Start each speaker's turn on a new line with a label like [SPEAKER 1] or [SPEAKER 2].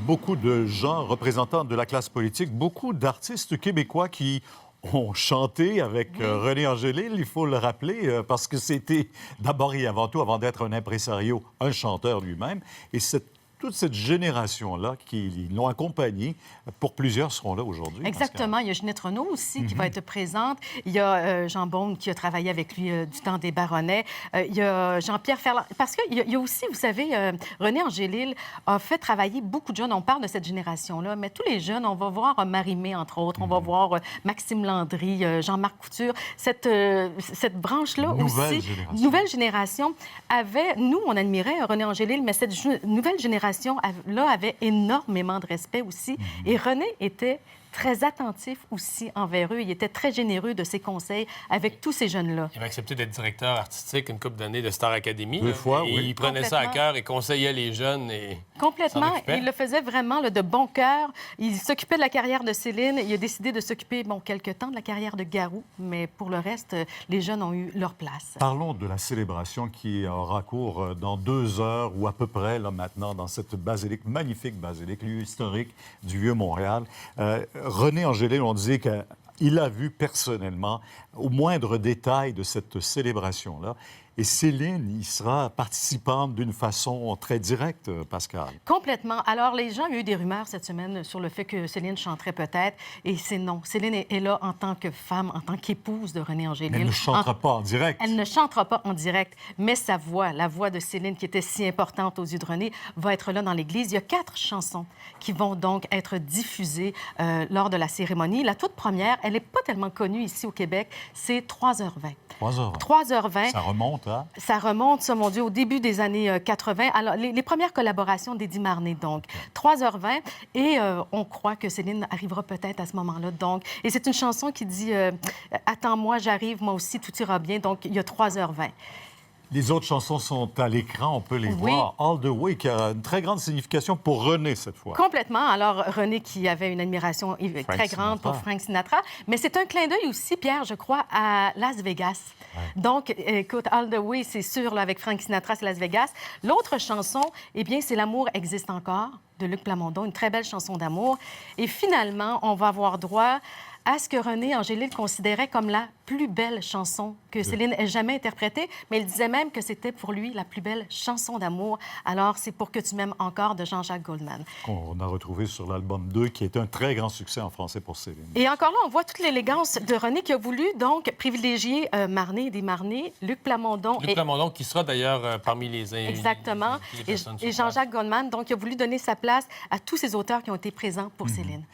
[SPEAKER 1] beaucoup de gens représentants de la classe politique, beaucoup d'artistes québécois qui ont chanté avec René Angélil, il faut le rappeler, parce que c'était d'abord et avant tout, avant d'être un impresario, un chanteur lui-même. Et toute cette génération-là qui l'ont accompagné, pour plusieurs seront là aujourd'hui.
[SPEAKER 2] Exactement. Il y a Ginette Renault aussi qui va être présente. Il y a Jean Beaune qui a travaillé avec lui du temps des Baronnets. Il y a Jean-Pierre Ferland. Parce qu'il y a aussi, vous savez, René Angélil a fait travailler beaucoup de jeunes. On parle de cette génération-là, mais tous les jeunes, on va voir Marie-Mé, entre autres. On va voir Maxime Landry, Jean-Marc Couture. Cette branche-là aussi, nouvelle génération, avait... Nous, on admirait René Angélil, mais cette nouvelle génération là avait énormément de respect aussi. Et René était très attentif aussi envers eux. Il était très généreux de ses conseils avec tous ces jeunes-là.
[SPEAKER 3] Il avait accepté d'être directeur artistique une couple d'années de Star Academy.
[SPEAKER 1] 2 fois,
[SPEAKER 3] et il prenait ça à cœur et conseillait les jeunes.
[SPEAKER 2] Complètement. Il le faisait vraiment de bon cœur. Il s'occupait de la carrière de Céline. Il a décidé de s'occuper, quelque temps de la carrière de Garou. Mais pour le reste, les jeunes ont eu leur place.
[SPEAKER 1] Parlons de la célébration qui aura cours dans 2 heures ou à peu près, là, maintenant, dans cette basilique, magnifique basilique, lieu historique du Vieux-Montréal. René Angélil, on disait qu'il a vu personnellement au moindre détail de cette célébration-là. Et Céline y sera participante d'une façon très directe, Pascal.
[SPEAKER 2] Complètement. Alors, les gens ont eu des rumeurs cette semaine sur le fait que Céline chanterait peut-être, et c'est non. Céline est là en tant que femme, en tant qu'épouse de René Angélil.
[SPEAKER 1] Mais elle ne chantera pas en direct.
[SPEAKER 2] Elle ne chantera pas en direct, mais sa voix, la voix de Céline, qui était si importante aux yeux de René, va être là dans l'Église. Il y a 4 chansons qui vont donc être diffusées lors de la cérémonie. La toute première, elle n'est pas tellement connue ici au Québec, c'est 3h20.
[SPEAKER 1] 3h20.
[SPEAKER 2] 3h20.
[SPEAKER 1] Ça remonte, hein?
[SPEAKER 2] Ça remonte, ça, mon Dieu, au début des années 80. Alors, les premières collaborations d'Eddie Marnay, donc. 3h20. Et on croit que Céline arrivera peut-être à ce moment-là, donc. Et c'est une chanson qui dit « Attends-moi, j'arrive, moi aussi, tout ira bien ». Donc, il y a 3h20.
[SPEAKER 1] Les autres chansons sont à l'écran, on peut les voir. All the Way, qui a une très grande signification pour René, cette fois.
[SPEAKER 2] Complètement. Alors, René qui avait une admiration très grande pour Frank Sinatra. Mais c'est un clin d'œil aussi, Pierre, je crois, à Las Vegas. Ouais. Donc, écoute, All the Way, c'est sûr, là, avec Frank Sinatra, c'est Las Vegas. L'autre chanson, eh bien, c'est L'amour existe encore, de Luc Plamondon, une très belle chanson d'amour. Et finalement, on va avoir droit à ce que René Angélil considérait comme la plus belle chanson que Céline ait jamais interprétée, mais il disait même que c'était pour lui la plus belle chanson d'amour. Alors, c'est Pour que tu m'aimes encore de Jean-Jacques Goldman.
[SPEAKER 1] On a retrouvé sur l'album 2, qui est un très grand succès en français pour Céline.
[SPEAKER 2] Et encore là, on voit toute l'élégance de René qui a voulu donc privilégier Marnay des Marnay, Luc Plamondon.
[SPEAKER 3] Luc Plamondon qui sera d'ailleurs parmi les
[SPEAKER 2] Exactement. Et Jean-Jacques Goldman, donc, il a voulu donner sa place à tous ces auteurs qui ont été présents pour Céline.